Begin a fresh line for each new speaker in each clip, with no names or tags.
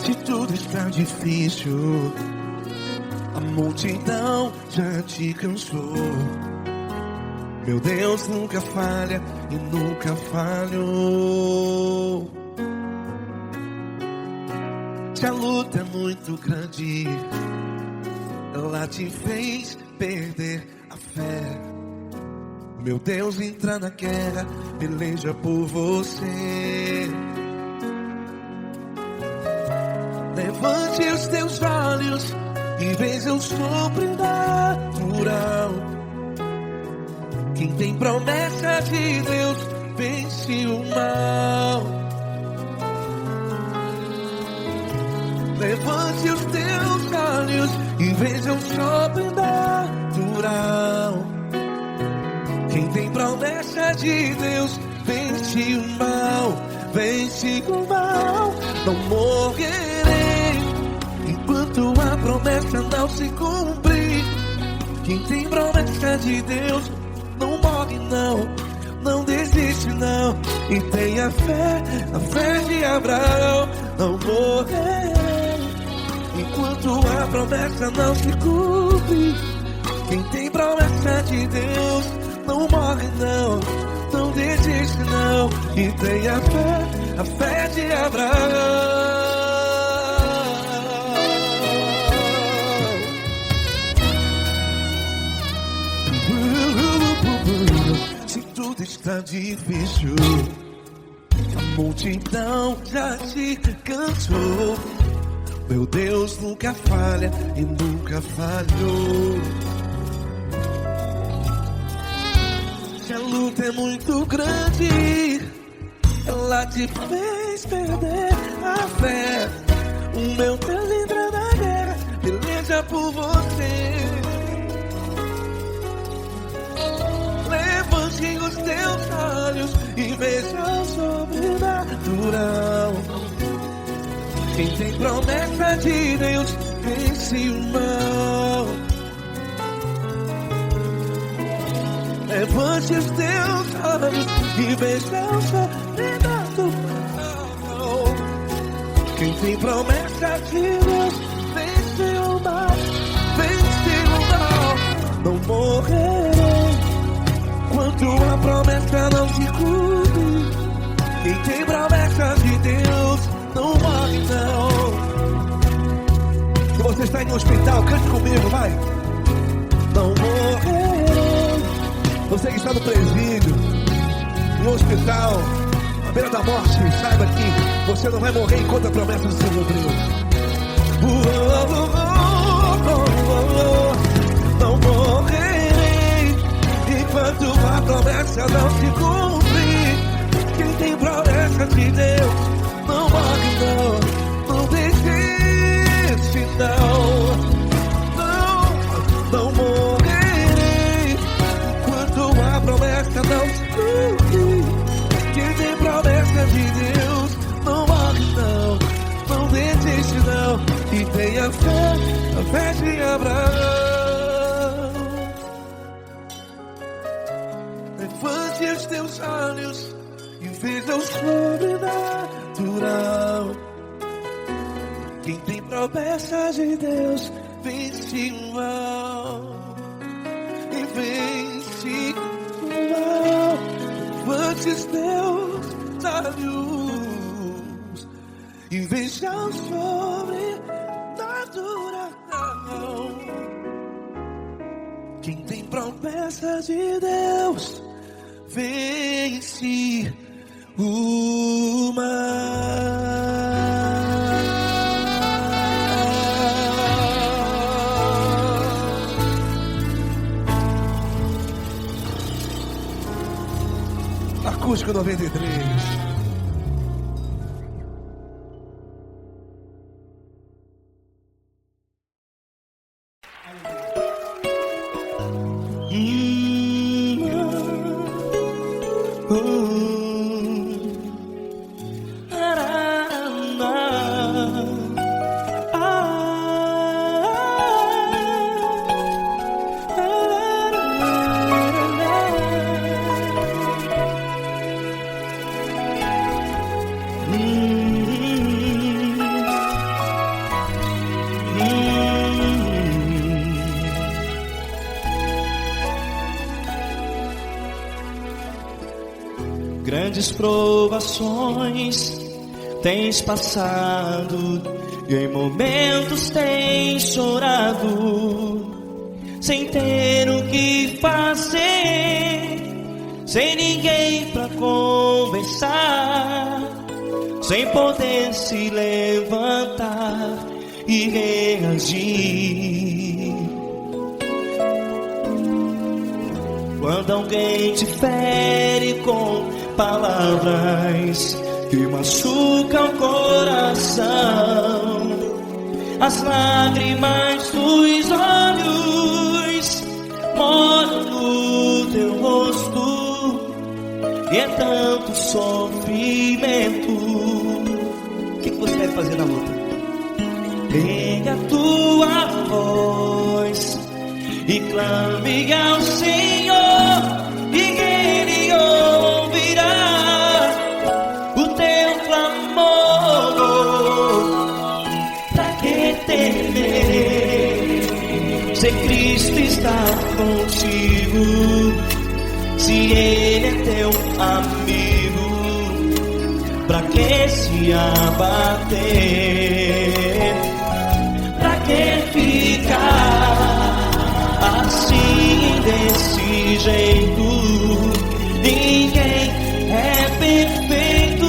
Se tudo está difícil, a multidão já te cansou. Meu Deus nunca falha e nunca falhou. Se a luta é muito grande, ela te fez perder a fé. Meu Deus entra na guerra, peleja por você. Levante os teus olhos e veja o sobrenatural. Quem tem promessa de Deus vence o mal. Levante os teus olhos e veja o sobrenatural. Quem tem promessa de Deus vence o mal, vence o mal. Não morrerei enquanto a promessa não se cumprir. Quem tem promessa de Deus não morre não, não desiste não. E tenha fé, a fé de Abraão. Não morrerei enquanto a promessa não se cumpre. Quem tem promessa de Deus não morre não, não desiste não. E tenha fé, a fé de Abraão. Se tudo está difícil, a multidão já te cansou. Meu Deus nunca falha e nunca falhou. Se a luta é muito grande, ela te fez perder a fé. O meu Deus entra na guerra, peleja por você. Levante os teus olhos e veja o sobrenatural. Quem tem promessa de Deus vence o mal. Levante os teus olhos e veja o sobrenatural. Quem tem promessa de Deus vence o mal, vence o mal. Não morrerei enquanto a promessa não se cumpre. Quem tem promessa de Deus não morre não. Se você está em um hospital, cante comigo, vai. Não morrerei. Você que está no presídio, no hospital, à beira da morte, saiba que você não vai morrer enquanto a promessa não se cumpriu. Não morrerei enquanto a promessa não se cumprir. Quem tem promessa de Deus não morre não, não desiste não. Não morrerei enquanto a promessa não se cumprir. Quem tem promessa de Deus não morre não, não desiste não. E tenha fé, a fé de Abraão. Levante os teus olhos e veja o sobrenatural. Quem tem promessa de Deus vence o mal, e vence o mal. Levante os teus olhos e veja o sobrenatural. Quem tem promessa de Deus vence o mal. Acústico 93.
grandes provações tens passado, e em momentos tens chorado, sem ter o que fazer, sem ninguém pra conversar, sem poder se levantar e reagir. Quando alguém te fere com palavras que machucam o coração, as lágrimas dos olhos moram no teu rosto, e é tanto sofrimento. O que você deve fazer na luta? Pega a tua voz e clame ao Senhor, e Ele ouvirá o teu clamor. Pra que temer, se Cristo está contigo, se Ele é teu amigo? Pra que se abater? Pra que ficar assim, desse jeito? Ninguém é perfeito.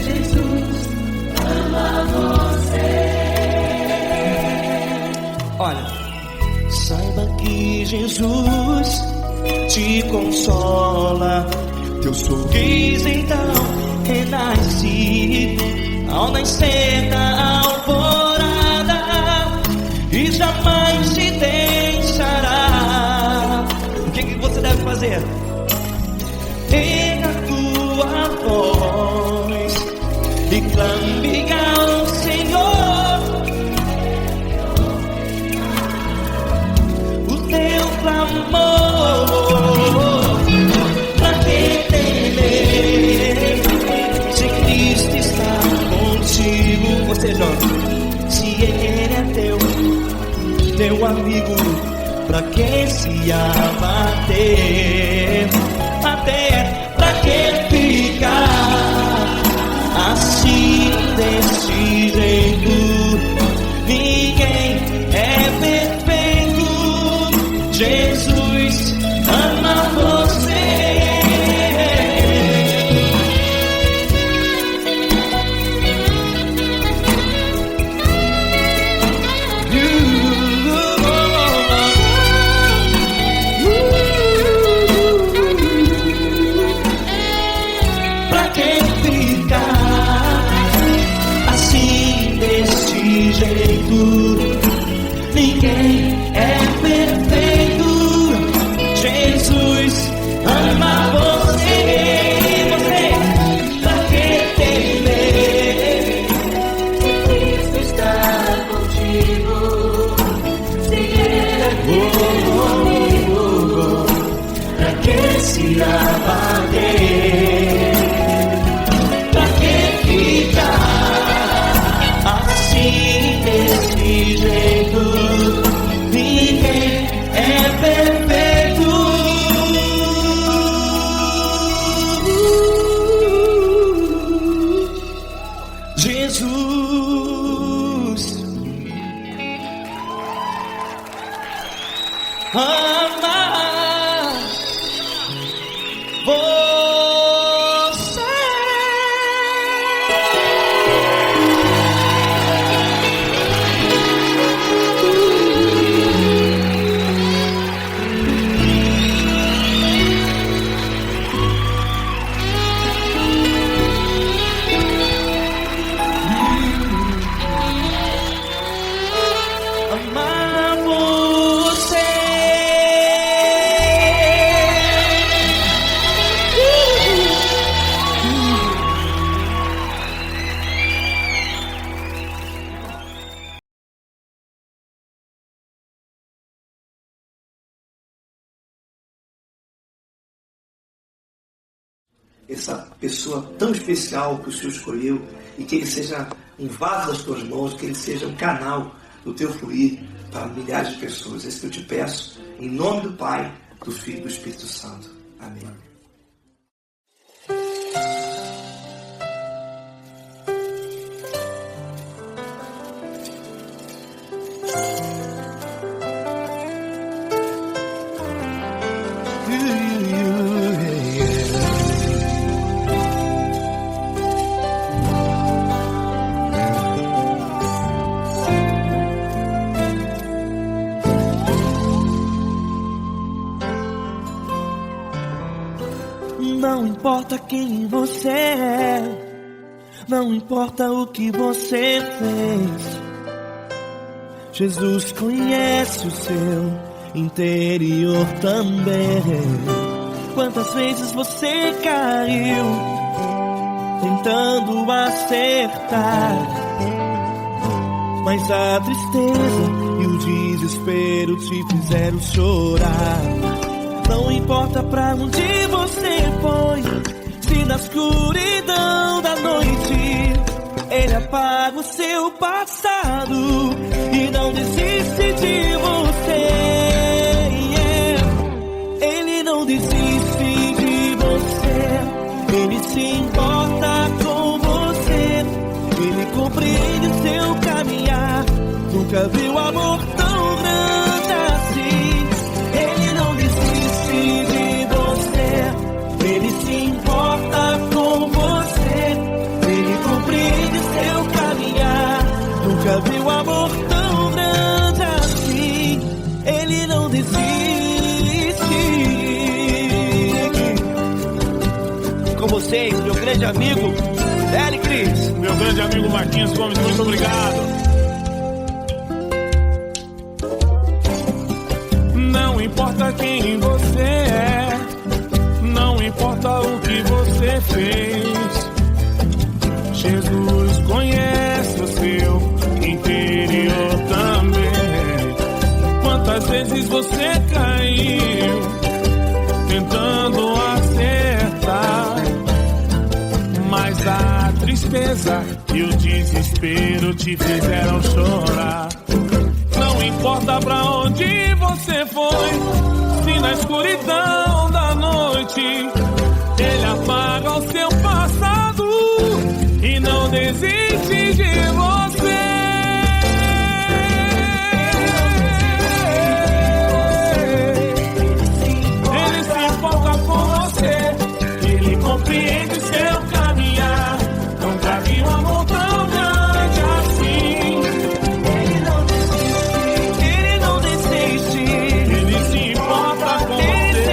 Jesus ama você. Olha, saiba que Jesus te consola, teu sorriso então renasce ao nascer da alvorada, e jamais te deixará. O que você deve fazer? Pega a tua voz e clame ao Senhor, o teu clamor. Pra que temer, se Cristo está contigo? Você, jovem, se Ele é teu amigo, pra que se abater? Até pra que ficar assim, desse jeito? Ninguém é perfeito. Jesus ama você. Ninguém é perfeito. Jesus ama você. Você, pra que temer? Cristo está contigo, se Ele é teu amigo. Pra que se abater? Pra que ficar assim, desse jeito? Ninguém é perfeito. Jesus ama você.
Essa pessoa tão especial que o Senhor escolheu, e que ele seja um vaso das tuas mãos, que ele seja um canal do teu fluir para milhares de pessoas. É isso que eu te peço, em nome do Pai, do Filho e do Espírito Santo. Amém.
importa quem você é, não importa o que você fez, Jesus conhece o seu interior também. Quantas vezes você caiu tentando acertar, mas a tristeza e o desespero te fizeram chorar. Não importa pra onde você foi, se na escuridão da noite Ele apaga o seu passado e não desiste de você. Ele não desiste de você, Ele se importa com você, Ele compreende o seu caminhar. Nunca viu amor tão grande assim. Ele não desiste de você, Ele se importa com você, Ele compreende seu caminhar. Nunca viu amor tão grande assim. Ele não desiste. Com vocês, meu grande amigo L. Cris.
Meu grande amigo Marquinhos Gomes, muito obrigado. Não importa quem você é, não importa o que você fez, Jesus conhece o seu interior também. Quantas vezes você caiu tentando acertar, mas a tristeza e o desespero te fizeram chorar. Não importa pra onde você foi, se na escuridão da noite Ele apaga o seu passado e não desiste de você. Ele se importa com você, Ele compreende seu caminhar. Nunca vi um amor tão grande assim. Ele não desiste, Ele se importa com você,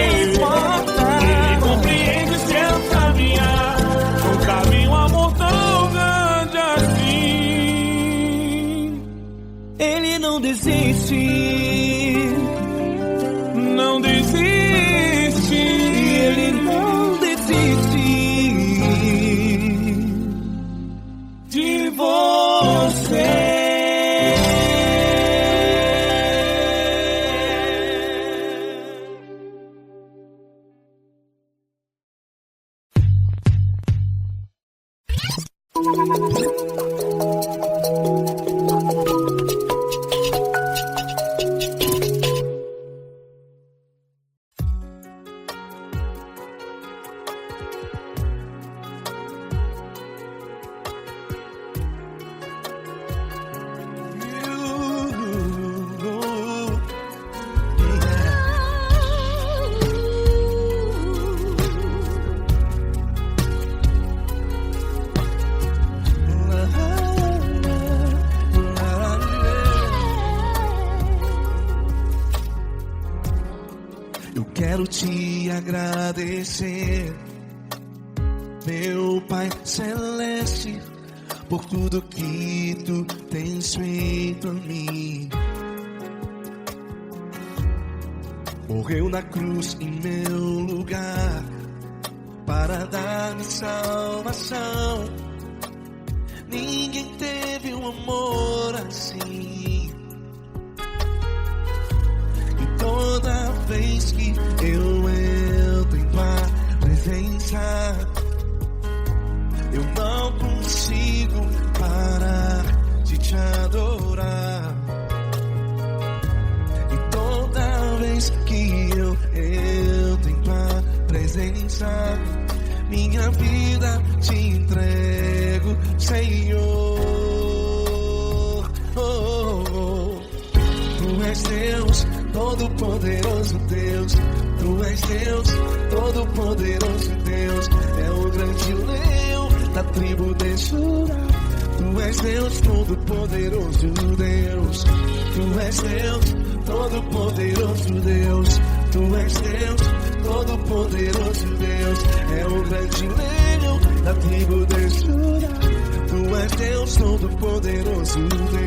Ele compreende seu caminhar. Nunca vi um amor tão grande assim.
Ele não desiste,
não desiste,
Ele não desiste
de você.
Quero te agradecer, meu Pai Celeste, por tudo que Tu tens feito a mim. Morreu na cruz em meu lugar para dar-me salvação. Ninguém teve um amor assim. E toda vez que eu entro em Tua presença, eu não consigo parar de Te adorar. E toda vez que eu entro em Tua presença, minha vida Te entrego, Senhor. Tu és Deus, Todo-Poderoso Deus. Tu és Deus, Todo-Poderoso Deus. É o grande leão da tribo de Judá. Tu és Deus, Todo-Poderoso Deus. Tu és Deus, Todo-Poderoso Deus. Tu és Deus, Todo-Poderoso Deus é o grande leão da tribo de Judá. Tu és Deus, Todo-Poderoso Deus.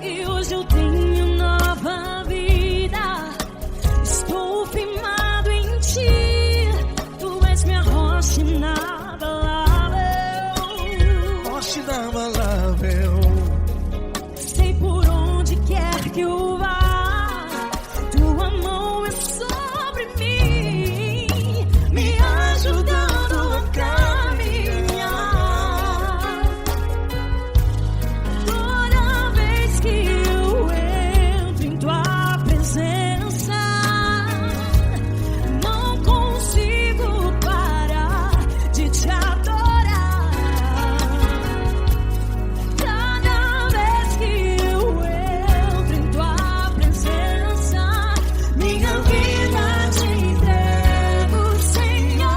E hoje eu tenho nova vida, estou firmado em ti. Tu és minha rocha inabalável,
Rocha inabalável.
sei por onde quer que eu vá, tua mão é sobre mim, me ajudando a caminhar. Toda vez que eu entro em tua presença, não consigo parar de te adorar. Cada vez que eu entro em tua presença, minha vida te entrego, Senhor.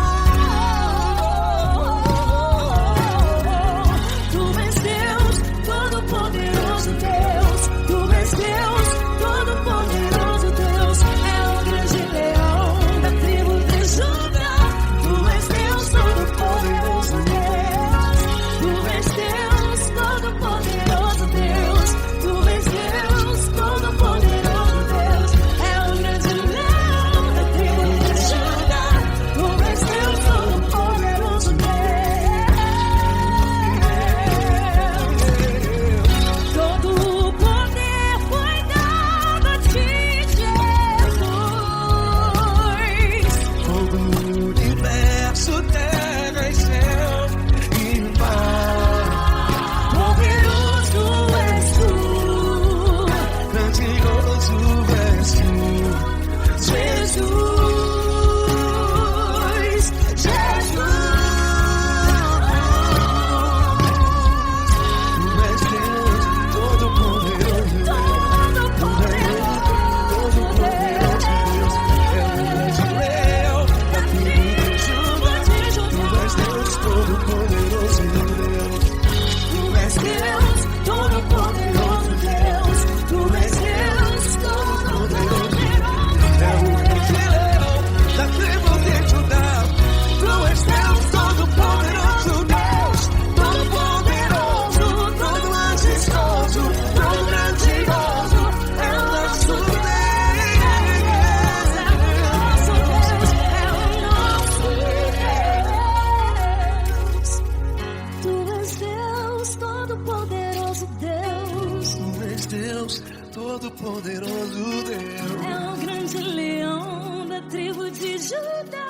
Tu és Deus, Todo-Poderoso Deus. Tu és Deus, Todo-Poderoso Deus. É o grande leão da tribo de Judá. Tu és Deus, Todo-Poderoso Deus. Tu és Deus, Todo-Poderoso Deus. Tu és Deus, Todo-Poderoso Deus. É o grande leão da tribo de Judá. Tu és Deus, Todo-Poderoso Deus. Todo o poder foi dado a ti, Jesus.
Todo o universo, terra e céu e mar.
Poderoso és tu,
Grandioso és tu.
Jesus.
Tu és Deus, Todo-Poderoso Deus. Todo-Poderoso Deus é o grande leão da tribo de Judá. Tu és Deus, Todo-Poderoso Deus.
Tu és Deus, Todo-Poderoso Deus. Tu és Deus, Todo-Poderoso
É o grande leão da tribo de Judá. Tu és Deus, Todo-Poderoso Deus. Todo-Poderoso, todo majestoso, todo grandioso é o nosso Deus.
Tu és Deus, Todo-Poderoso Deus.
Tu és Deus, Todo-Poderoso Deus.
É o grande leão da tribo de Judá.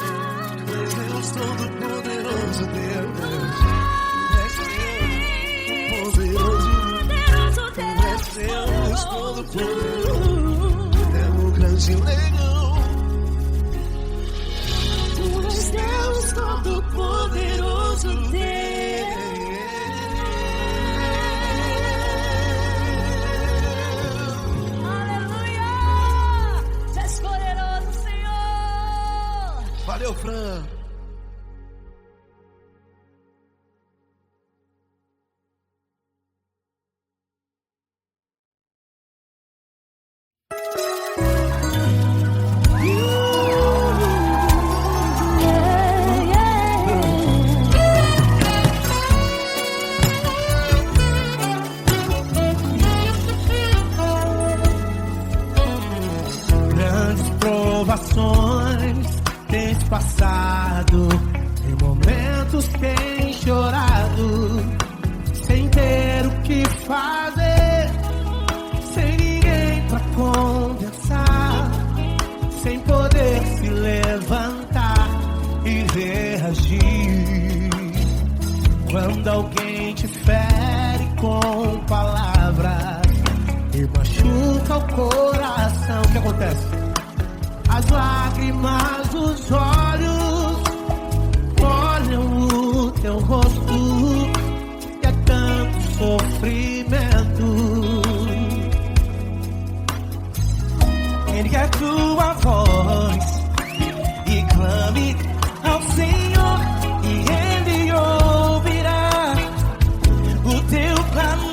Tu és Deus, Todo-Poderoso Deus. Tu és Deus, Poderoso.
Poderoso
Tu és Deus, Todo-Poderoso.
Deus.
É o grande leão.
Tu és Deus, Todo-Poderoso Deus. Aleluia! Tu és poderoso, Senhor.
Valeu, Fran.
Grandes provações tens passado, em momentos tens chorado, sem ter o que fazer, sem ninguém pra conversar, sem poder se levantar e reagir. Quando alguém te fere com palavras e machuca o coração, o que acontece? As lágrimas dos olhos molham o teu rosto, e é tanto sofrimento. Ergue a tua voz e clame ao Senhor, e Ele ouvirá o teu clamor.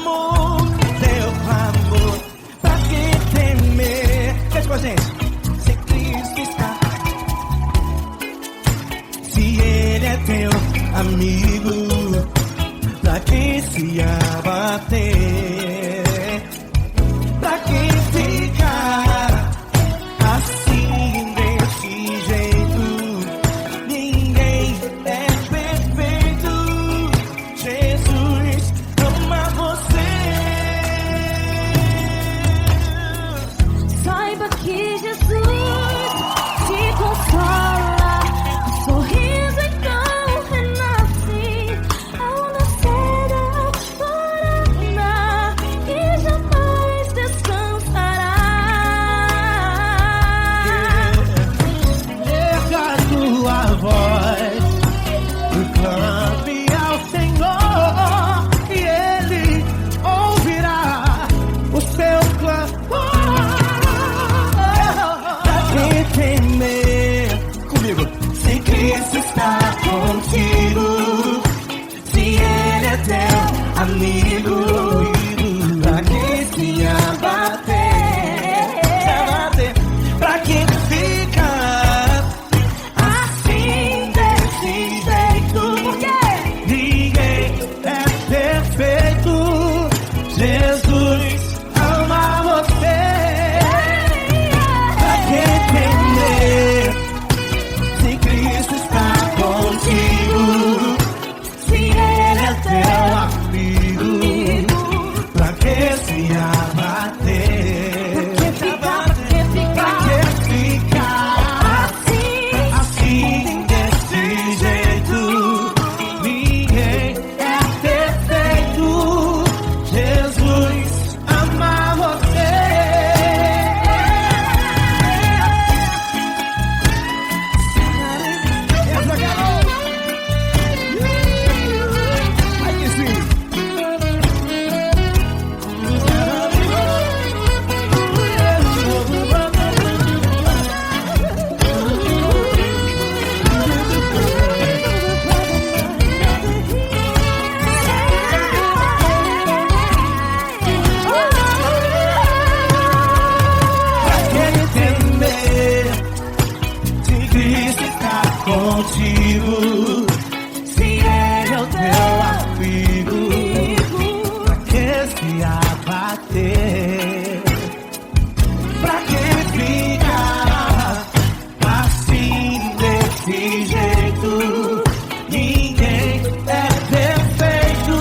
teu amigo, pra quem se abater, pra quem ficar assim desse jeito. Ninguém é perfeito. Jesus ama você.
Saiba que Jesus te consola, o sorriso então renasce ao nascer da aurora e jamais descansará.
Erga a tua voz, clame ao Senhor e Ele ouvirá o seu clamor. Pra quem temer, comigo, se Cristo está contigo, se Ele é teu amigo, pra quem se abater, pra quem fica assim desse jeito. Ninguém é perfeito. Jesus ama você. Pra quem temer, se Cristo está contigo, se Ele é teu amigo, pra que se abater? Pra que ficar assim desse jeito? Ninguém é perfeito. Jesus ama você. Essa garota. Aí que sim. Quem temer, se Cristo está contigo, se Ele é o teu amigo, pra que se abater? Pra que ficar assim desse jeito? Ninguém é perfeito.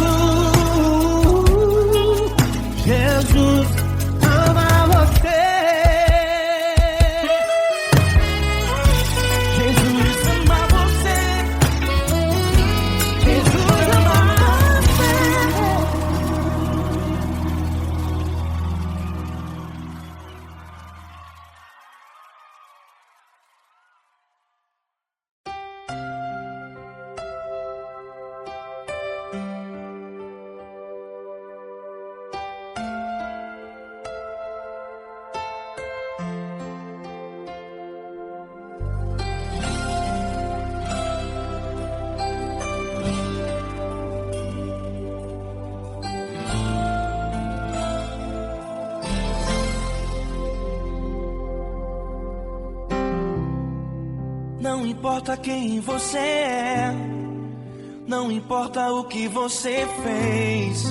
Jesus ama você. Jesus ama você. Jesus ama você.
Não importa quem você é, não importa o que você fez,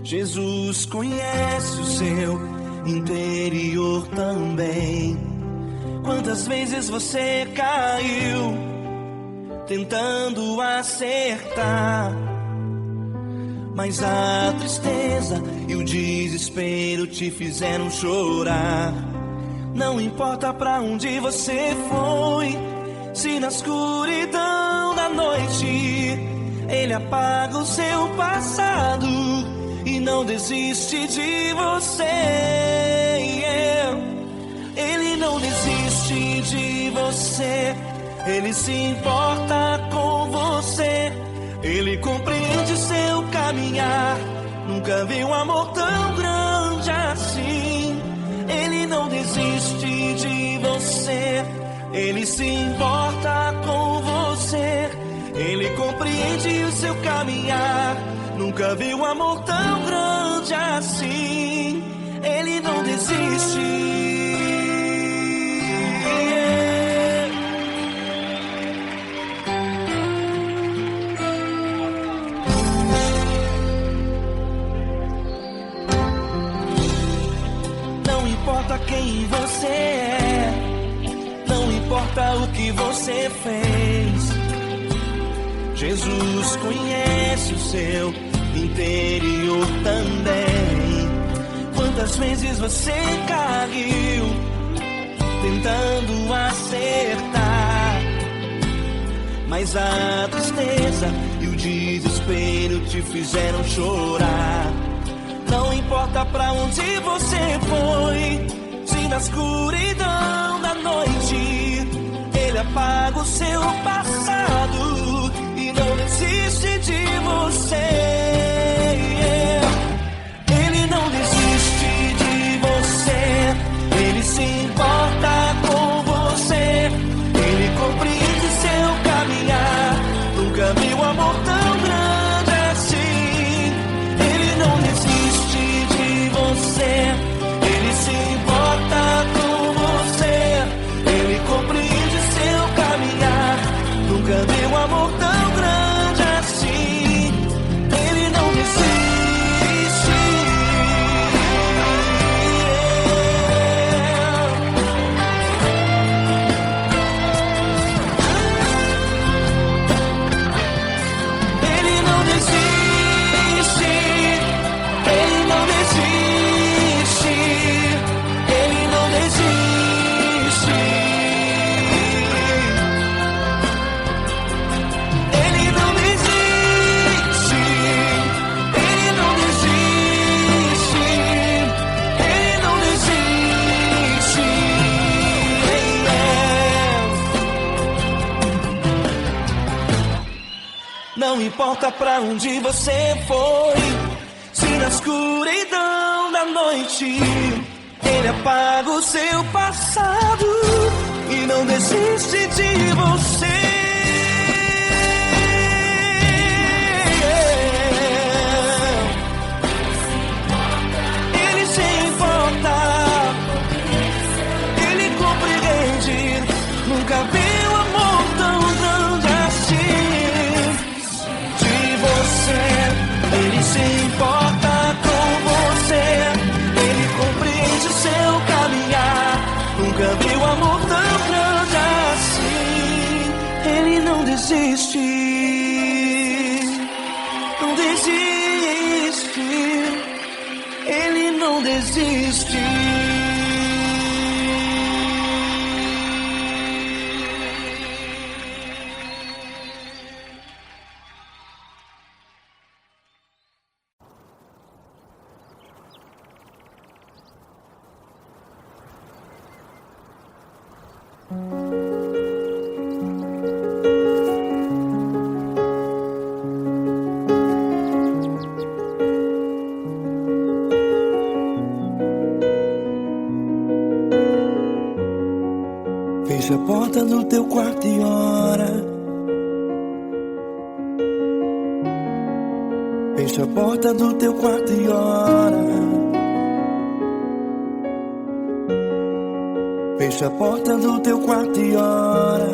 Jesus conhece o seu interior também. Quantas vezes você caiu tentando acertar, mas a tristeza e o desespero te fizeram chorar. Não importa pra onde você foi, se na escuridão da noite Ele apaga o seu passado e não desiste de você. Ele não desiste de você, Ele se importa com você, Ele compreende seu caminhar. Nunca vi um amor tão grande assim. Ele não desiste de você, Ele se importa com você, Ele compreende o seu caminhar. Nunca vi um amor tão grande assim. Ele não desiste.
importa o que você fez, Jesus conhece o seu interior também. Quantas vezes você caiu tentando acertar, mas a tristeza e o desespero te fizeram chorar. Não importa pra onde você foi, se na escuridão da noite Ele apaga o seu passado e não desiste de você. Ele não desiste de você, Ele se importa com você, Ele compreende seu caminhar. Nunca vi um amor tão grande assim. Ele não desiste de você, Ele se importa com você, Ele compreende seu caminhar. Nunca vi um amor tão grande assim. Ele não desiste. Ele não desiste. Ele não desiste. Ele não desiste. Ele não desiste. Ele não desiste. Ele não desiste. Não importa pra onde você foi, se na escuridão da noite Ele apaga o seu passado e não desiste de você. Ele se importa, Ele compreende. Nunca vi um amor tão grande assim. De você, Ele se importa com você, Ele compreende o seu caminhar. Nunca vi um amor tão grande assim. Ele não desiste, não desiste. Ele não desiste.
Fecha a porta do teu quarto e ora. Fecha a porta do teu quarto e ora. Fecha a porta do teu quarto e ora.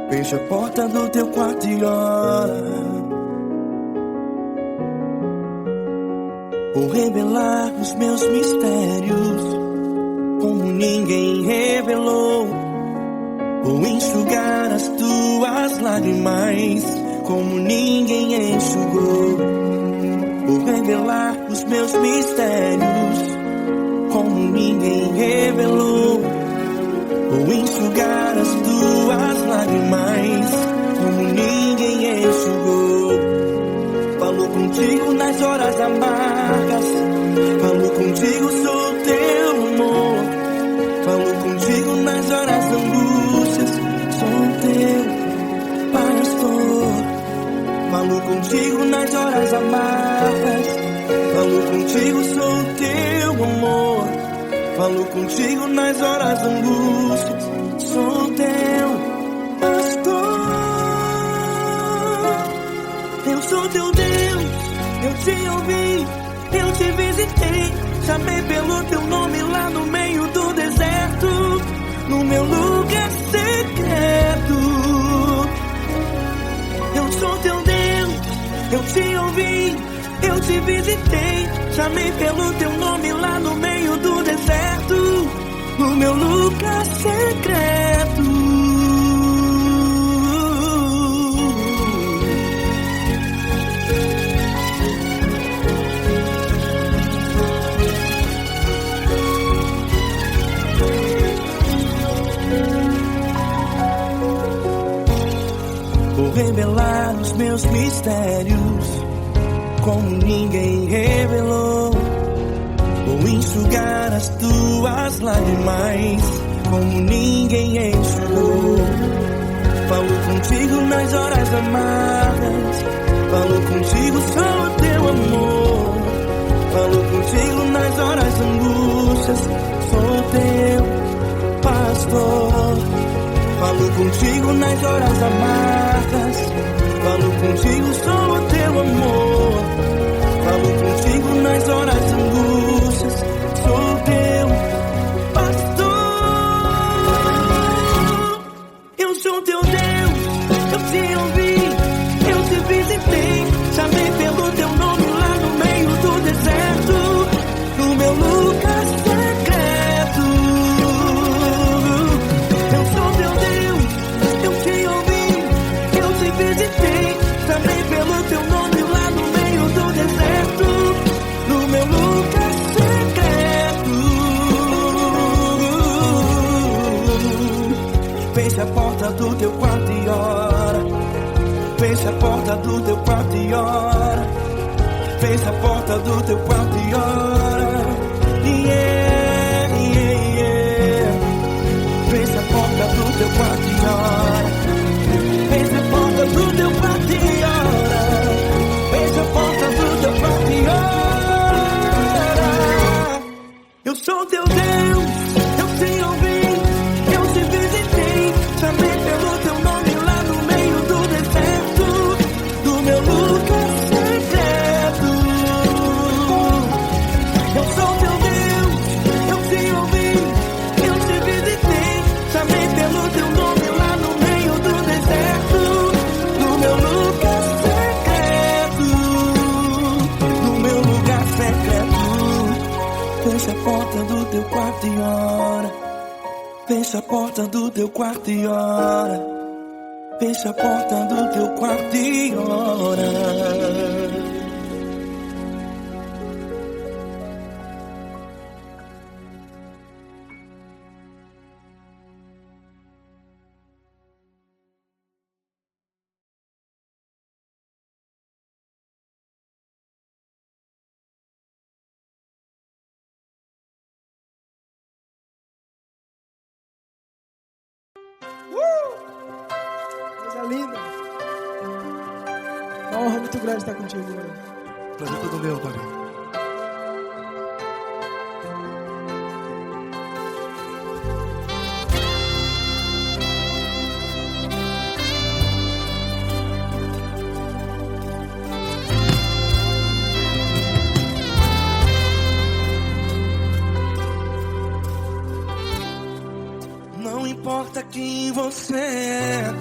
Fecha a porta do teu quarto e ora. Vou revelar os meus mistérios como ninguém revelou. Vou enxugar as tuas lágrimas como ninguém enxugou. Vou revelar os meus mistérios como ninguém revelou. Vou enxugar as tuas lágrimas como ninguém enxugou. Falo contigo nas horas amargas, falo contigo, sou teu amor. Falo contigo nas horas angústias, sou teu pastor. Falo contigo nas horas amargas, falo contigo, sou teu amor. Falo contigo nas horas angústias, sou teu pastor. Eu sou teu Deus, eu te ouvi, eu te visitei. Chamei pelo teu nome lá no meio do deserto, no meu lugar secreto. Eu sou teu Deus, eu te ouvi, eu te visitei. Chamei pelo teu nome lá no meio do deserto, revelar os meus mistérios como ninguém revelou. Vou enxugar as tuas lágrimas como ninguém enxugou. Falo contigo nas horas amargas, falo contigo só o teu amor. Falo contigo nas horas angústias, sou teu pastor. Falo contigo nas horas amargas, falo contigo só o teu amor. Falo contigo nas horas angústias, sou teu pastor. Eu sou teu Deus, eu te ouvi, eu te visitei, chamei pelo teu nome lá no meio do deserto, no meu lugar secreto. Eu sou teu Deus, eu te ouvi, eu te visitei, chamei pelo teu nome lá no meio do deserto, no meu lugar secreto. Fecha a porta do teu quarto e ora. Fecha a porta do teu quarto e ora. Fecha a porta do teu quarto e ora. Yeah, yeah, yeah. Fecha a porta do teu quarto e ora. Fecha a porta do teu quarto e ora. Fecha a porta do teu quarto e ora. Eu sou teu Deus, eu te ouvi, eu te visitei, chamei pelo teu nome lá no meio do deserto, do meu lugar secreto. Eu sou teu Deus, eu te ouvi, eu te visitei, chamei pelo teu nome lá no meio do deserto, do meu lugar secreto, do meu lugar secreto. Fecha a porta do teu quarto e ora. Fecha a porta do teu quarto e ora. Fecha a porta do teu quarto e ora.
Coisa linda. Uma honra muito grande estar contigo, Lula.
Prazer todo meu, Pai. Não importa quem você é,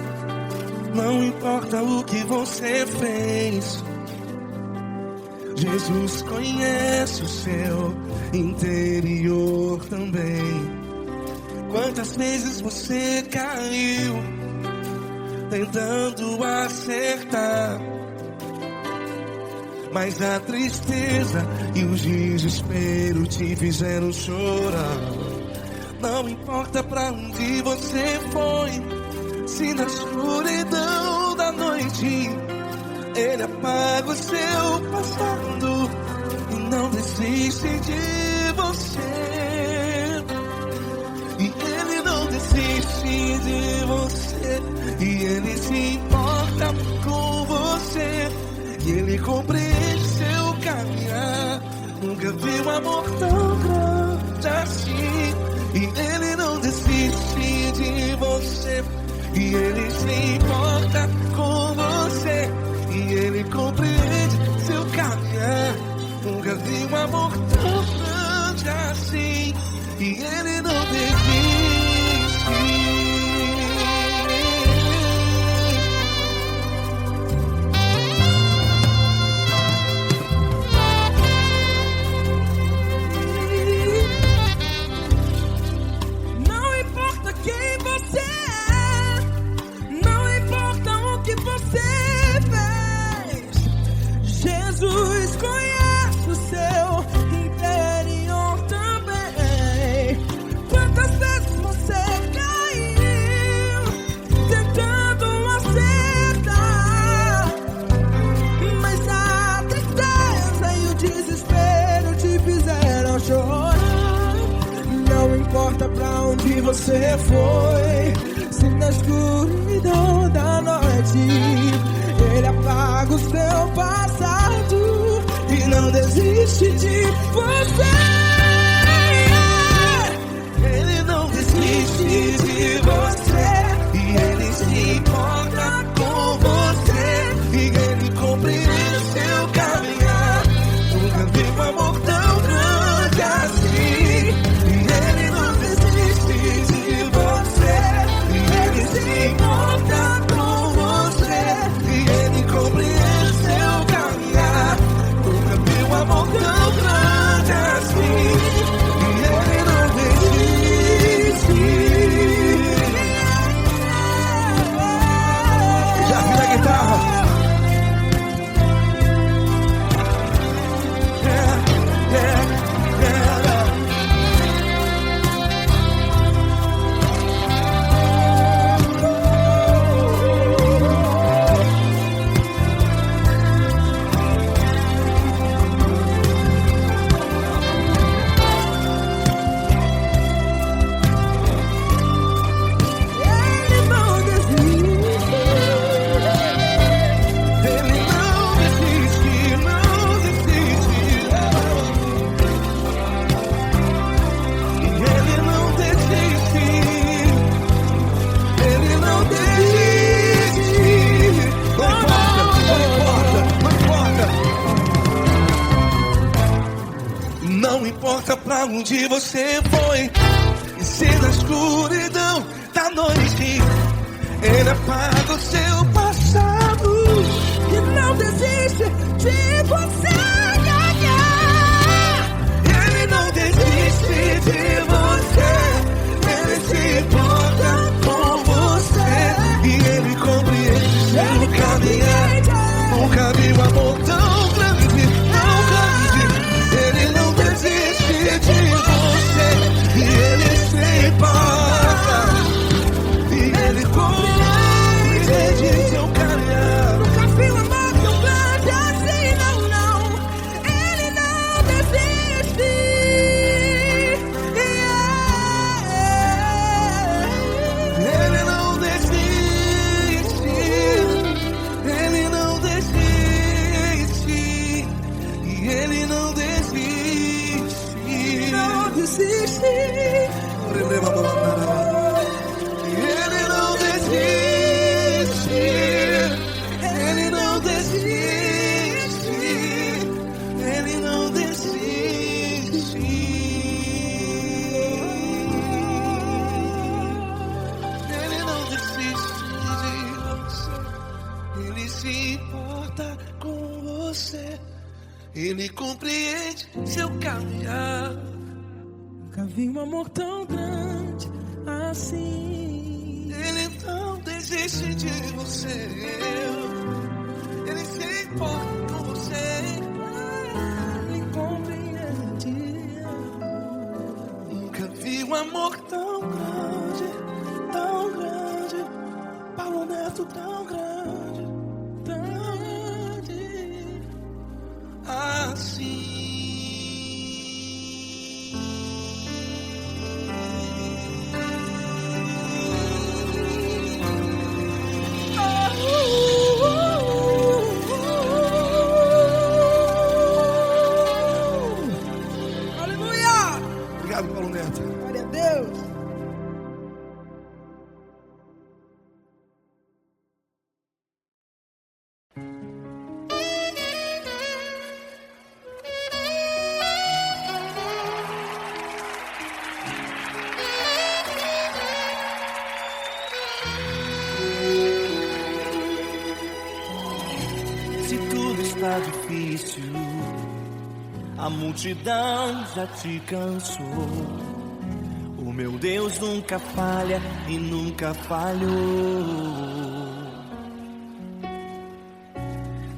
não importa o que você fez, Jesus conhece o seu interior também. Quantas vezes você caiu tentando acertar, mas a tristeza e o desespero te fizeram chorar. Não importa pra onde você foi, se na escuridão da noite Ele apaga o seu passado e não desiste de você. E Ele não desiste de você, e Ele se importa com você, e Ele compreende seu caminhar. Nunca vi um amor tão grande assim. E Ele não desiste de você, e Ele se importa com você, e Ele compreende seu caminhar. Nunca vi um amor tão grande assim. E Ele não desiste.
Jesus conhece o seu interior também. Quantas vezes onde você foi, se na escuridão da noite Ele apaga o seu passado e não desiste de você.
Ele não desiste de você, e Ele se importa com você, e Ele compreende seu caminhar. Nunca vi um amor tão grande assim. E Ele não desiste de você, e Ele se importa com você, e Ele compreende seu caminhar. Nunca vi um amor tão grande assim. E Ele não desiste. Já vi a guitarra. Não importa pra onde você foi, e se na escuridão da noite Ele apaga o seu passado
E não desiste de você.
Ele não desiste de você, Ele se importa com você, e Ele compreende seu caminhar. Nunca vi um amor tão grande, tão grande. Ele não desiste de você, e Ele se importa, e Ele compreende seu caminhar.
Nunca vi um amor tão grande assim, não, não. Ele não desiste.
Ele não desiste, Ele não desiste, e Ele não desiste.
Não desiste.
Ele não desiste, Ele não desiste, Ele não desiste. Ele não desiste de você, Ele se importa com você, Ele compreende seu caminhar.
Nunca vi um amor tão grande assim.
Ele não desiste de você, Ele se importa com você,
Ele compreende.
nunca vi um amor tão grande, Paulo Neto tão grande, assim.
Aleluia!
Obrigado, Paulo Neto.
Glória a Deus.
Se tudo está difícil, a multidão já te cansou. O meu Deus nunca falha e nunca falhou.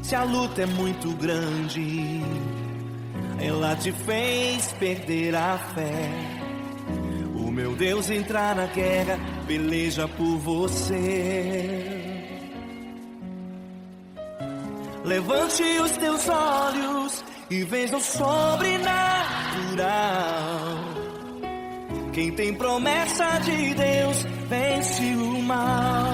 Se a luta é muito grande, ela te fez perder a fé. O meu Deus entra na guerra, peleja por você. Levante os teus olhos e veja o sobrenatural Quem tem promessa de Deus vence o mal.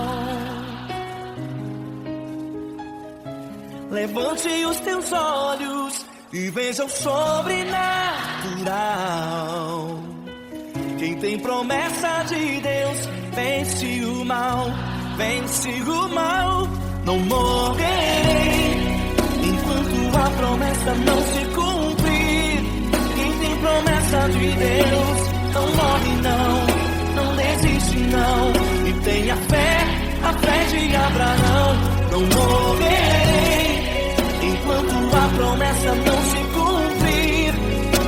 Levante os teus olhos e veja o sobrenatural. Quem tem promessa de Deus vence o mal, vence o mal. Não morrerei enquanto a promessa não se cumprir. Quem tem promessa de Deus não morre não desiste não. E tenha fé, a fé de Abraão. Não morrerei enquanto a promessa não se cumprir.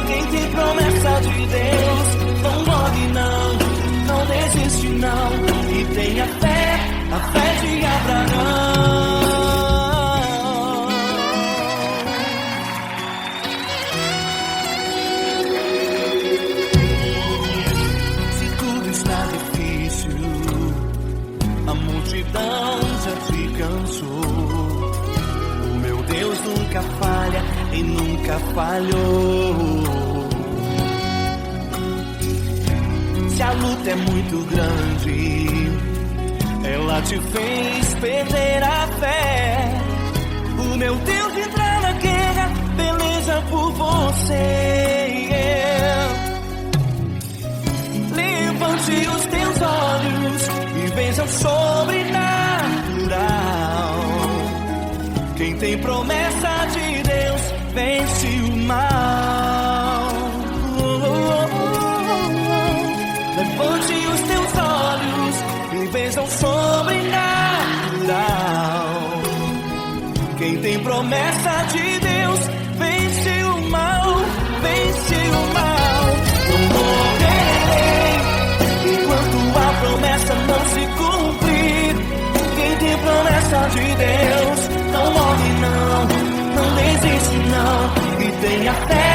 Quem tem promessa de Deus não morre não desiste não. E tenha fé, a fé de Abraão. Se tudo está difícil, a multidão já te cansou. O meu Deus nunca falha e nunca falhou. Se a luta é muito grande, ela te fez perder a fé. O meu Deus entra na guerra, peleja por você. Levante os teus olhos e veja o sobrenatural. Quem tem promessa de Deus vence o mal. Levante os teus olhos e veja o sobrenatural. Quem tem promessa de Deus vence o mal, vence o mal. Não morrerei enquanto a promessa não se cumprir. Quem tem promessa de Deus não morre não desiste não. E tenha fé,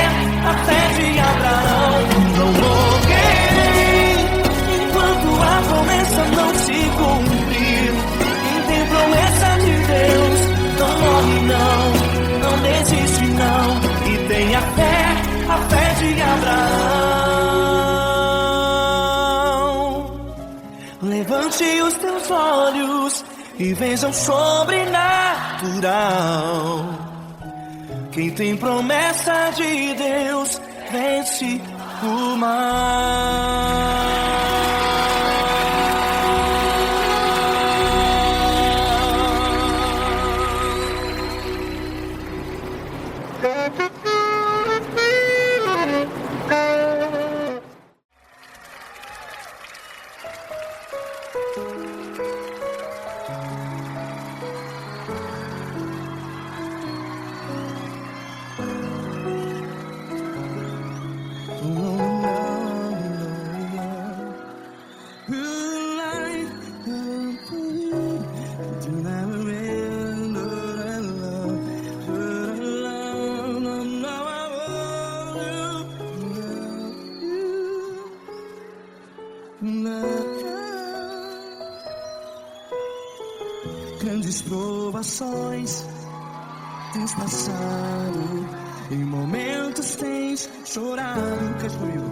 a fé de Abraão. Não morrerei enquanto a promessa não se cumprir. Quem tem promessa de Deus não morre não desiste não. E tenha fé, a fé de Abraão. Levante os teus olhos e veja o sobrenatural. Quem tem promessa de Deus vence o mal. Grandes provações tens passado, em momentos tens chorado. Cante comigo.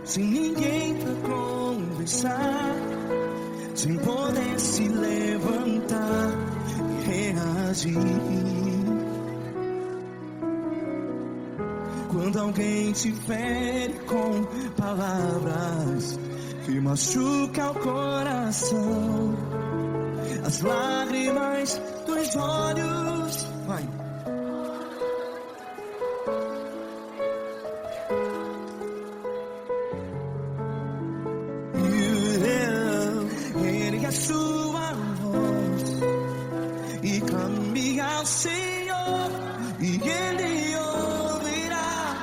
Sem ninguém pra conversar, sem poder se levantar e reagir. Quando alguém te fere com palavras que machuca o coração, as lágrimas dos olhos, vai. Ergue a sua voz e clame ao Senhor, e Ele ouvirá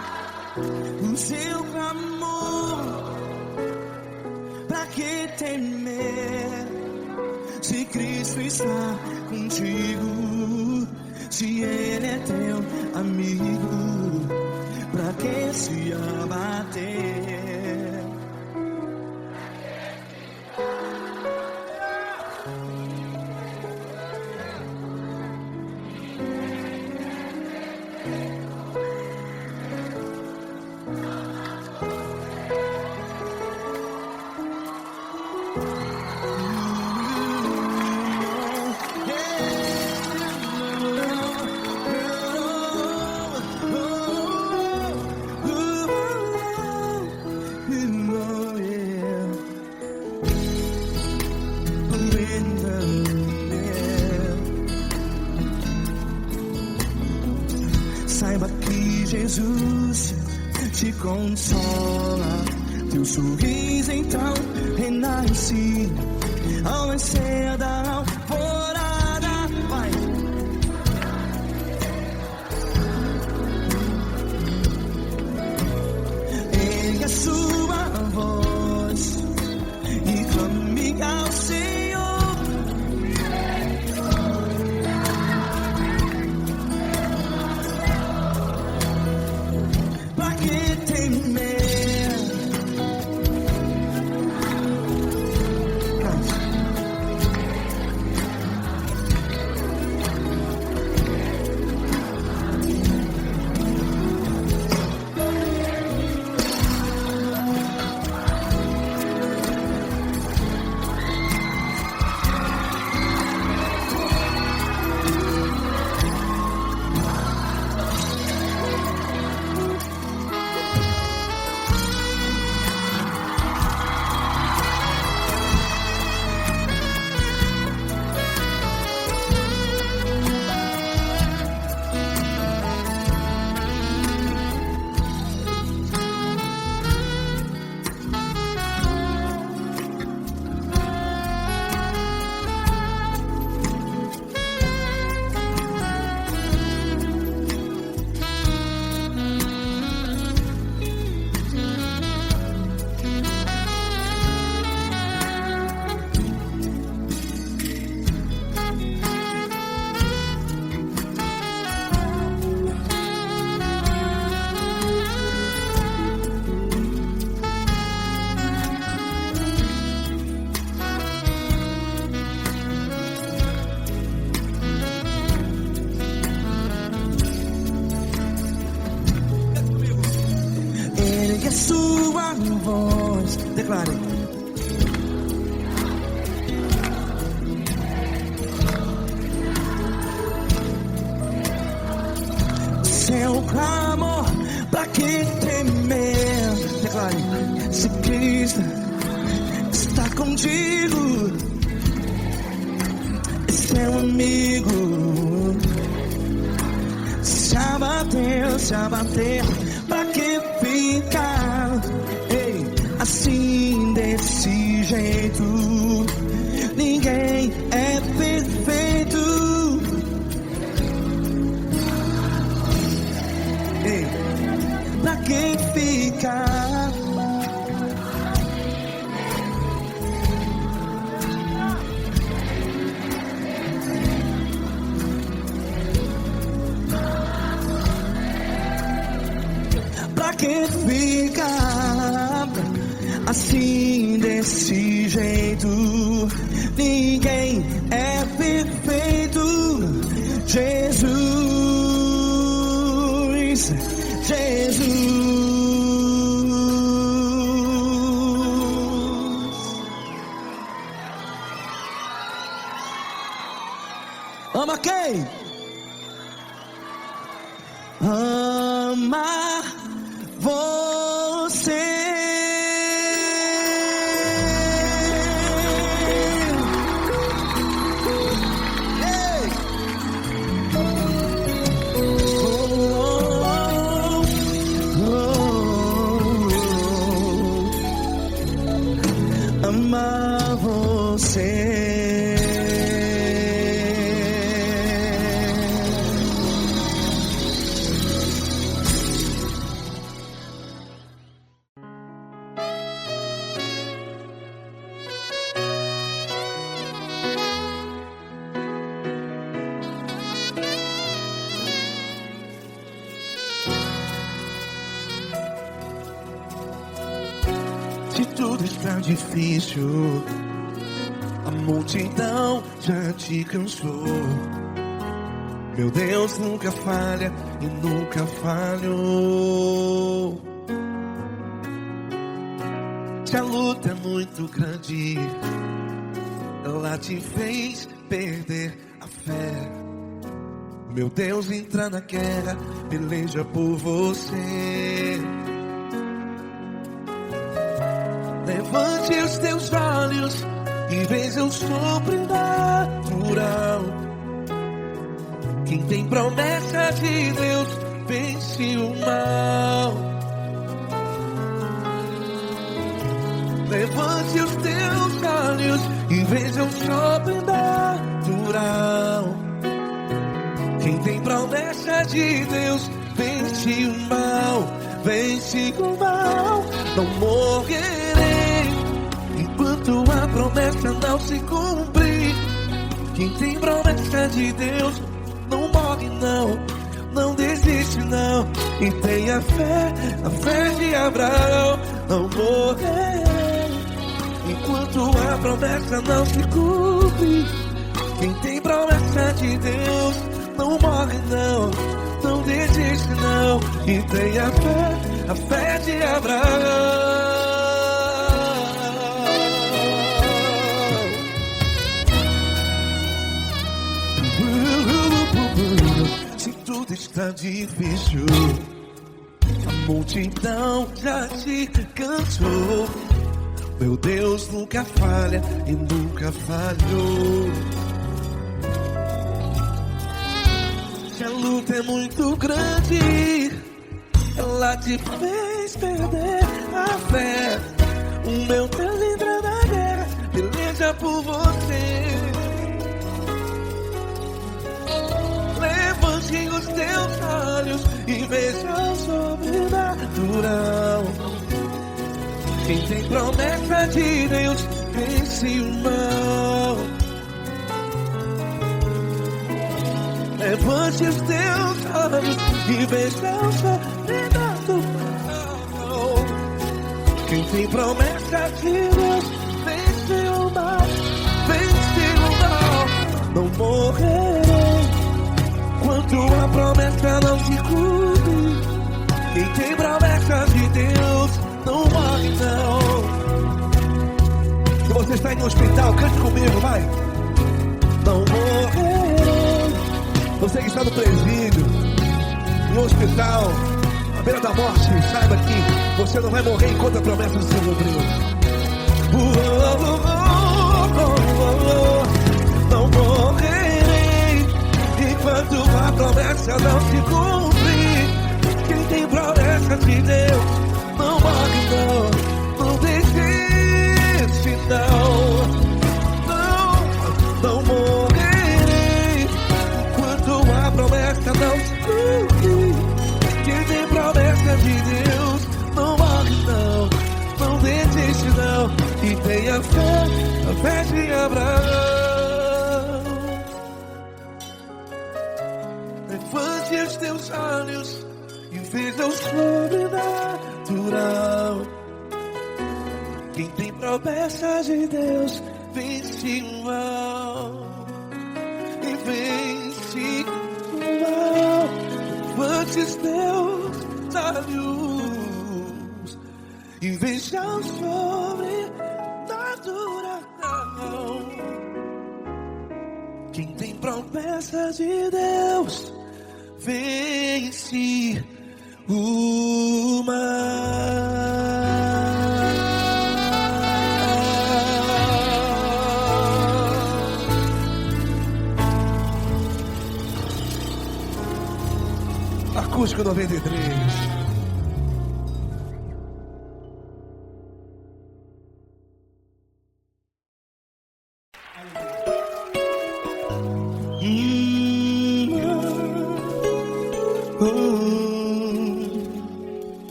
o seu clamor. Pra que temer, se Cristo está contigo? Se Ele é teu amigo, pra que se abater?
Jesus te consola. Teu sorriso então renasce ao nascer da alvorada. Vai. Ergue a sua voz e clame ao Senhor. Pra que temer? Ergue a sua voz, declare. Seu clamor, pra que temer? Declare. Se Cristo está contigo, é seu amigo. Se abater, pra que ficar? Ei, assim desse jeito, ninguém é perfeito. Ei, pra que ficar? Pra que ficar assim desse jeito? Ninguém é perfeito. Jesus, Jesus. Ama quem? Ama você. Ei. Ama você.
Se tudo está difícil, a multidão já te cansou. Meu Deus nunca falha e nunca falhou. Se a luta é muito grande, ela te fez perder a fé. Meu Deus entra na guerra, peleja por você. Levante os teus olhos e veja o sobrenatural. Quem tem promessa de Deus vence o mal. Levante os teus olhos e veja o sobrenatural. Quem tem promessa de Deus vence o mal, vence o mal. Não morrerei enquanto a promessa não se cumprir. Quem tem promessa de Deus não morre não, não desiste não. E tem a fé de Abraão. Não morrerei enquanto a promessa não se cumpre. Quem tem promessa de Deus não morre não, não desiste não. E tem a fé de Abraão. Se tudo está difícil, a multidão já te cansou. Meu Deus nunca falha e nunca falhou. Se a luta é muito grande, ela te fez perder a fé. O meu Deus entra na guerra, peleja por você. Levante os teus olhos e veja o sobrenatural. Quem tem promessa de Deus vence o mal. Levante os teus olhos e veja o sobrenatural. Quem tem promessa de Deus vence o mal, vence o mal. Não morrerei enquanto a promessa não se cumpre. Quem tem promessa de Deus não morre não. Se você está em um hospital, cante comigo, vai. Não morrerei. Você que está no presídio, em um hospital, à beira da morte, saiba que você não vai morrer enquanto a promessa não se cumpriu. Não morrerei enquanto a promessa não se cumprir. Quem tem promessa de Deus não morre não, não desiste não. Não morrerei enquanto a promessa não se cumprir. Quem tem promessa de Deus não morre não, não desiste não. E tem a fé de Abraão. Levante os teus olhos e veja o sobrenatural. Quem tem promessa de Deus vence o mal, e vence o mal. Levante os teus olhos e veja o sobrenatural. Quem tem promessa de Deus vence o mal. Acústico 93.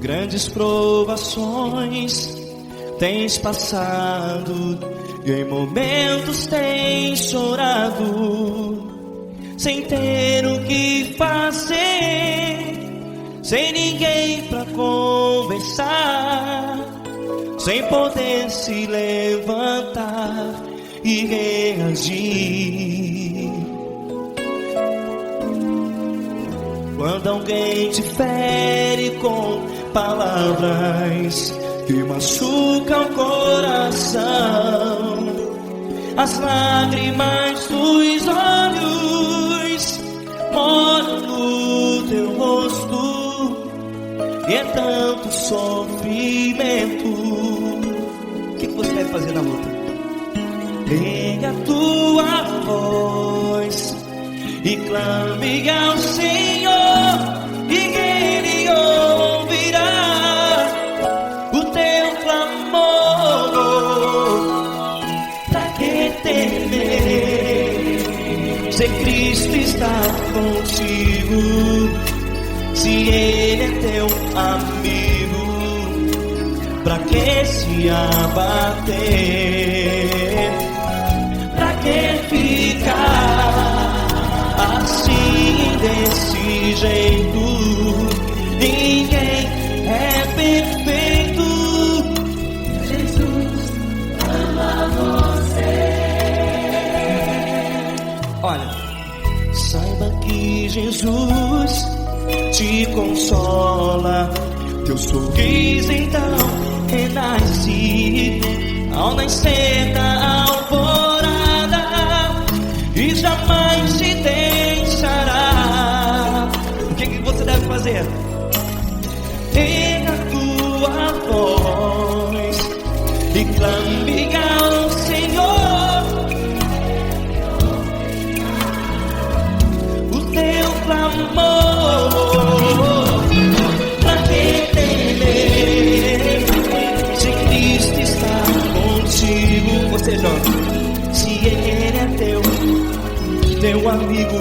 Grandes provações tens passado e em momentos tens chorado, sem ter o que fazer, sem ninguém pra conversar, sem poder se levantar e reagir. Quando alguém te fere com palavras que machucam o coração, as lágrimas dos olhos moram no teu rosto, e é tanto sofrimento. O que você deve fazer na luta? Pega a tua voz e clame ao Senhor, e Ele ouvirá o teu clamor. Pra que temer, se Cristo está contigo, se Ele é teu amigo? Pra que se abater? Pra que ficar assim desse jeito? Ninguém é perfeito. Jesus ama você. Olha, saiba que Jesus te consola. Teu sorriso então renasce ao nascer da alvorada, e jamais te deixará. O que você deve fazer? Erga a tua voz e clame ao Senhor, o teu clamor. Pra que temer, se Cristo está contigo? Você joga. Se Ele é teu amigo,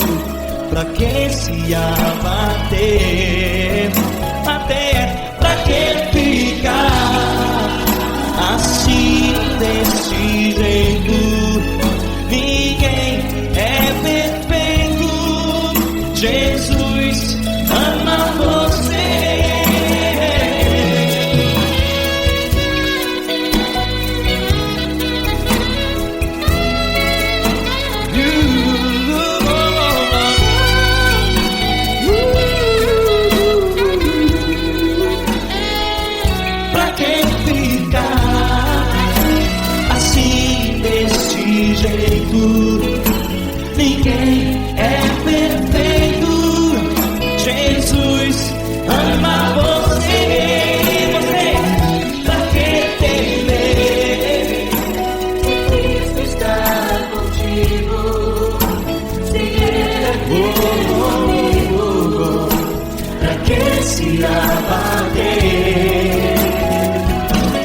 pra que se abater? Até pra que ficar assim desse jeito? Ninguém é perfeito. Jesus ama você. Ninguém é perfeito. Jesus ama você. Você, pra que temer? Cristo está contigo. Se Ele é teu amigo, pra que se abater?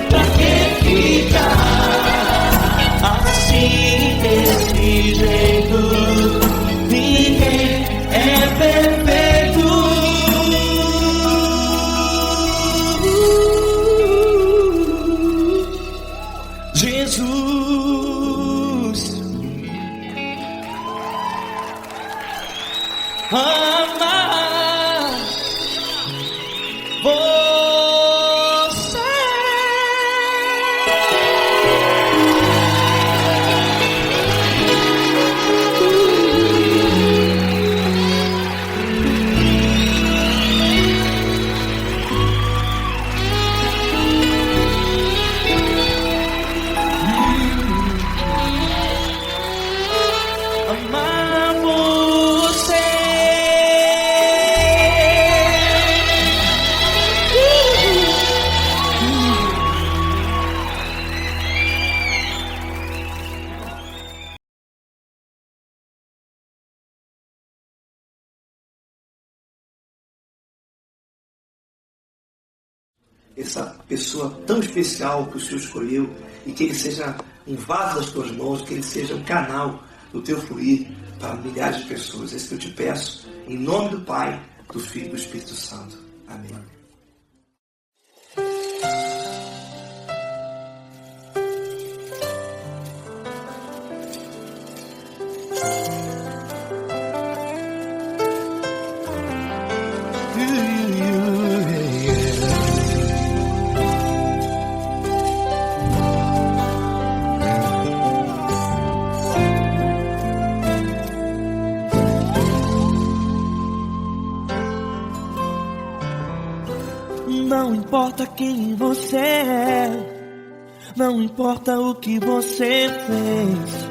Pra que ficar assim desse jeito? Ninguém é perfeito. Jesus ama você. Amar você.
Essa pessoa tão especial que o Senhor escolheu, e que Ele seja um vaso das tuas mãos, que Ele seja um canal do teu fluir para milhares de pessoas. É isso que eu te peço, em nome do Pai, do Filho e do Espírito Santo. Amém.
Não importa quem você é, não importa o que você fez,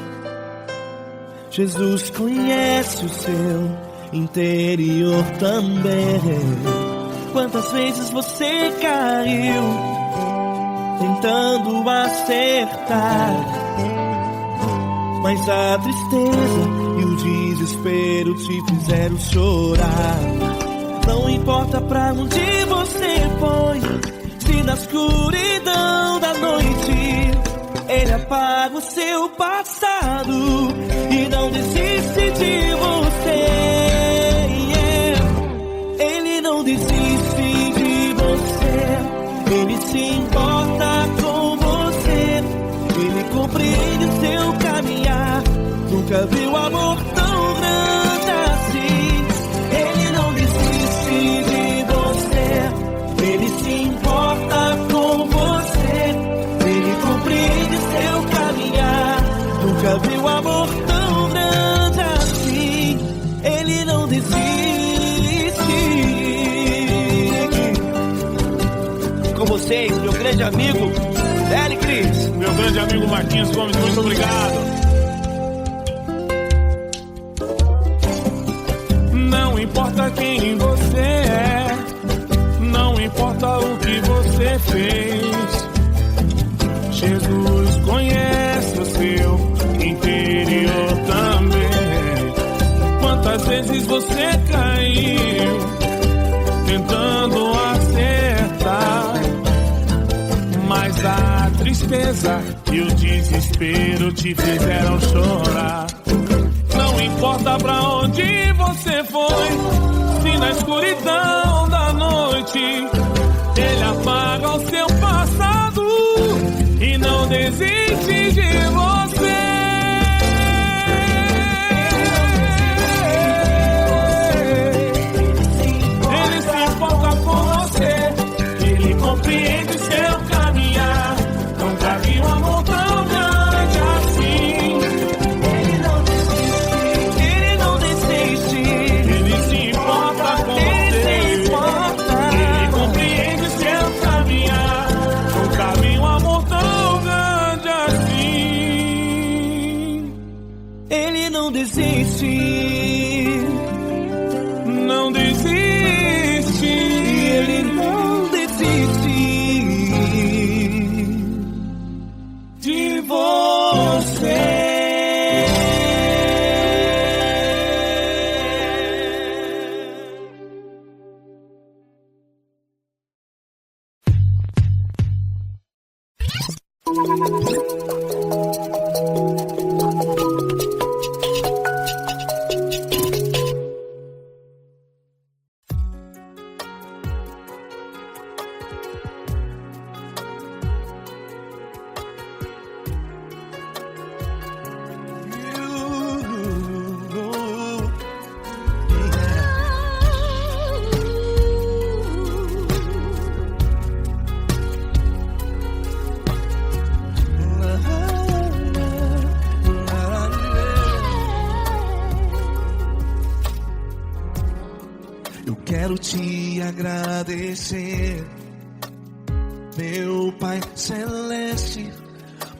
Jesus conhece o seu interior também. Quantas vezes você caiu tentando acertar, mas a tristeza e o desespero te fizeram chorar. Não importa pra onde você foi, se na escuridão da noite Ele apaga o seu passado e não desiste de você. Ele não desiste de você, Ele se importa com você, Ele compreende o seu caminhar. Nunca viu amor tão grande assim. Ele não desiste de você, Ele se importa com você, Ele compreende o seu caminhar. Nunca viu amor tão grande assim. Ele não desiste. Com vocês, meu grande amigo L. Cris.
Meu grande amigo Marquinhos Gomes, muito obrigado. Não importa quem você é, não importa o que você fez, Jesus conhece o seu interior também. Quantas vezes você caiu tentando acertar, mas a tristeza e o desespero te fizeram chorar. Não importa pra onde você foi, se na escuridão da noite Ele apaga o seu passado e não desiste de você. Ele se importa com você, Ele compreende o seu caminhar. Nunca vi um amor tão grande assim. Ele não desiste, Ele se importa com você, Ele compreende o seu caminhar. Nunca vi um amor tão grande assim.
Ele não desiste,
Não desiste,
Ele não desiste
de você.
Eu quero te agradecer, meu Pai Celeste,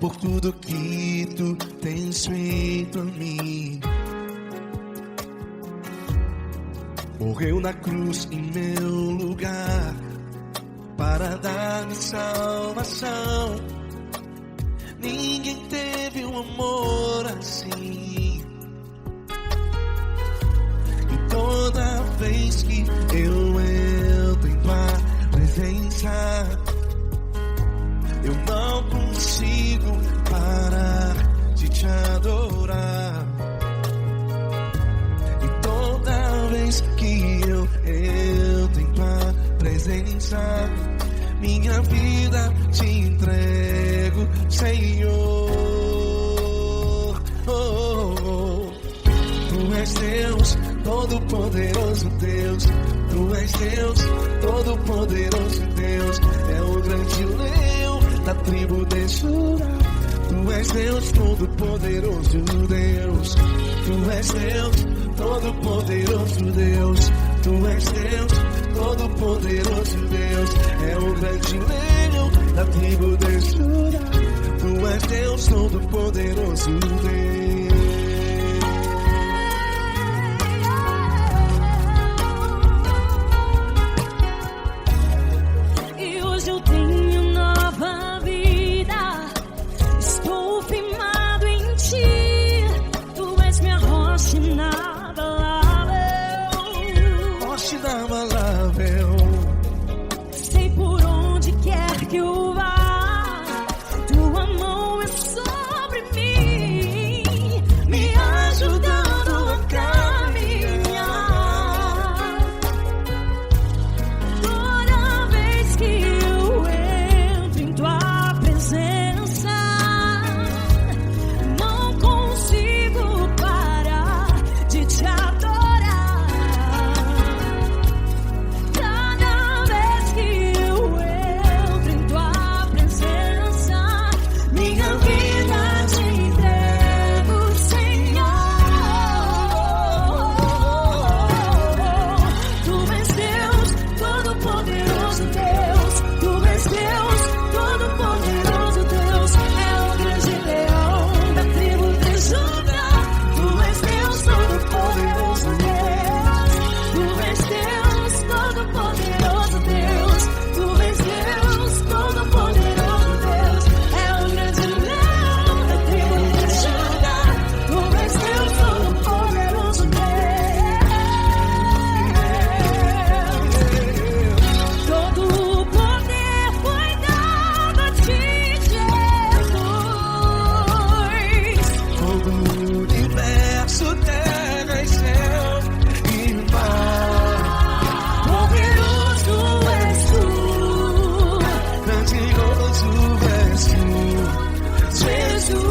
por tudo que tu tens feito a mim. Morreu na cruz em meu lugar para dar-me salvação. Ninguém teve um amor assim. E toda vez que eu entro em tua presença, eu não consigo parar de te adorar. E toda vez que eu entro em tua presença, minha vida te entrego, Senhor. Tu és Deus, Todo-Poderoso Deus. Tu és Deus, Todo-Poderoso Deus. É o grande leão da tribo de Judá. Tu és Deus, Todo-Poderoso Deus. Tu és Deus, Todo-Poderoso Deus. Tu és Deus, Todo-Poderoso Deus é o grande leão da tribo de Judá. Tu és Deus, Todo-Poderoso Deus.
E hoje eu tenho nova vida. Estou firmado em ti. Tu és minha rocha inabalável.
Rocha inabalável.
Sei por onde quer que eu vá, tua mão é sobre mim, me ajudando a caminhar. Toda vez que eu entro em tua presença, não consigo parar de te adorar. Cada vez que eu entro em tua presença, minha vida te entrego, Senhor. Tu és Deus, Todo-Poderoso Deus. Tu és Deus, Todo-Poderoso Deus. É o grande leão da tribo de Judá. Tu és Deus, Todo-Poderoso Deus. Tu és Deus, Todo-Poderoso Deus. Tu és Deus, Todo-Poderoso Deus. É o grande leão da tribo de Judá. Tu és Deus, Todo-Poderoso Deus. Todo o poder foi dado a ti, Jesus.
Todo o universo, terra e céu e mar.
Poderoso és tu,
Grandioso és tu.
Jesus.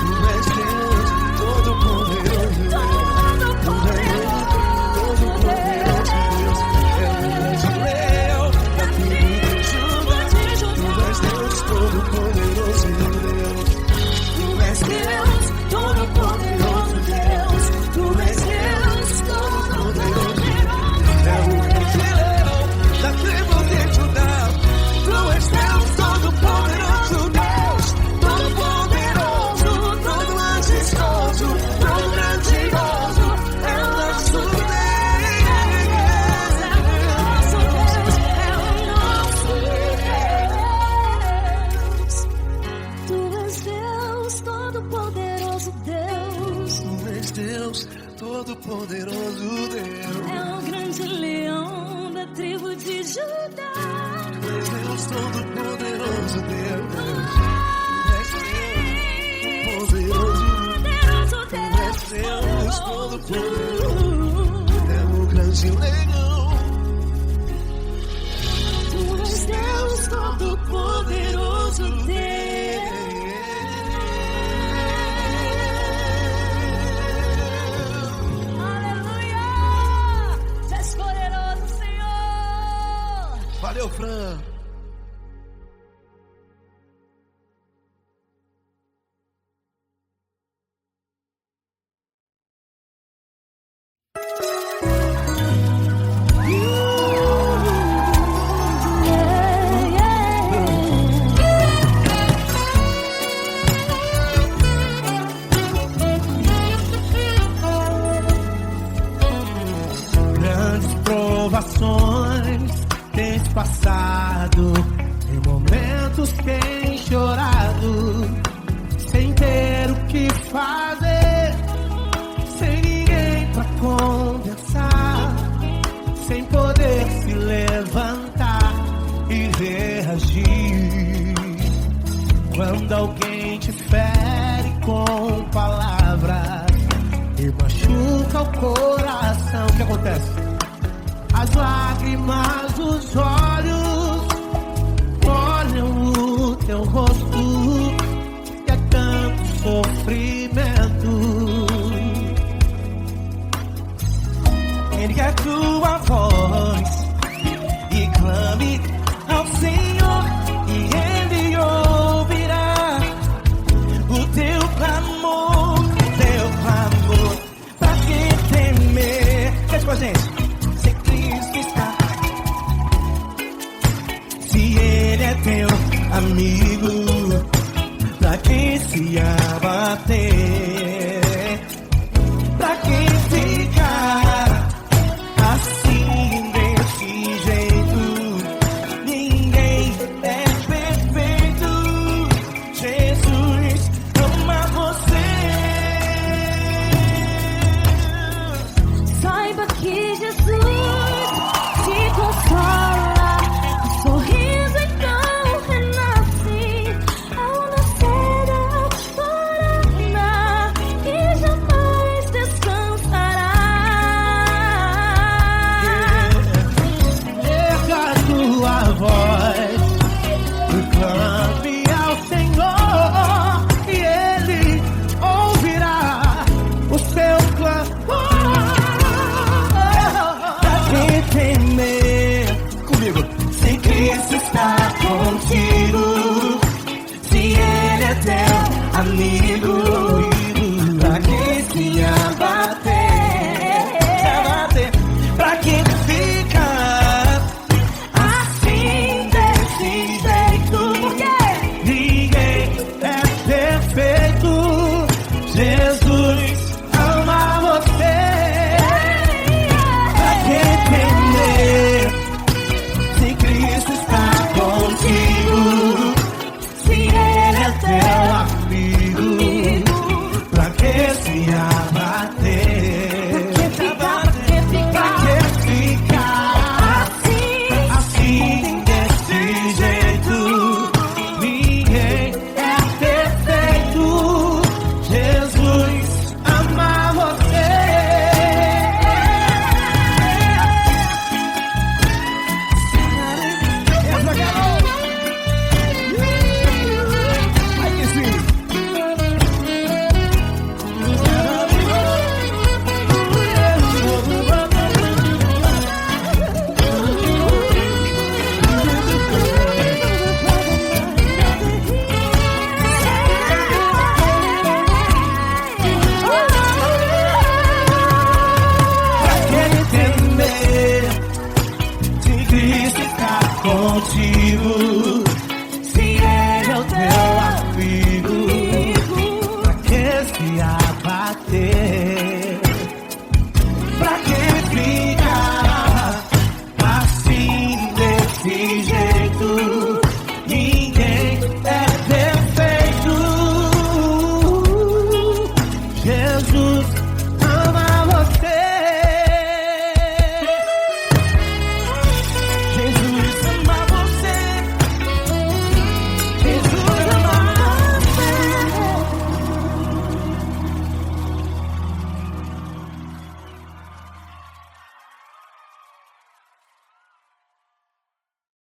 Tu és Deus, Todo-Poderoso Deus. Todo-Poderoso Deus é o grande leão da tribo de Judá. Tu és Deus, Todo-Poderoso Deus.
Tu és Deus, Todo-Poderoso Deus. Tu és Deus, Todo-Poderoso
É o grande leão da tribo de Judá. Tu és Deus, Todo-Poderoso Deus. Todo-Poderoso, todo majestoso, todo grandioso é o nosso Deus.
Tu és Deus, Todo-Poderoso Deus.
Tu és Deus, Todo-Poderoso Deus.
É o grande leão da tribo de Judá.
Tu és Deus, Todo-Poderoso Deus. Tu és Deus, poderoso. Tu és Deus, Todo-Poderoso. É o grande leão.
Tu és Deus, Todo-Poderoso Deus. Aleluia! Tu és poderoso, Senhor.
Valeu, Fran.
Grandes provações tens passado, em momentos tens chorado, sem ter o que fazer, sem ninguém pra conversar, sem poder se levantar e reagir. Quando alguém te fere com palavras e machuca o coração, o que acontece? As lágrimas dos olhos molham o teu rosto, e é tanto sofrimento. Ergue a tua voz e clame ao Senhor, e Ele ouvirá o teu clamor.
gente. Se Cristo está, se Ele é teu amigo, pra que se abater? Pra que ficar assim desse jeito? Ninguém é perfeito. Jesus ama você.
Saiba que Jesus te consola, o sorriso então renasce ao nascer da aurora e jamais descansará.
Erga a tua voz, clame ao Senhor e Ele ouvirá o seu clamor. Pra que temer? Comigo. Se Cristo está contigo, se Ele é teu amigo, pra que se abater? Pra que ficar assim desse jeito? Ninguém é perfeito. Jesus ama você. Pra que temer? Se Cristo está contigo, se Ele é teu amigo, pra que se abater? Pra que ficar assim desse jeito? Ninguém é perfeito. Jesus ama você. Essa garota. Aí que sim. Pra que temer? Se Cristo está contigo,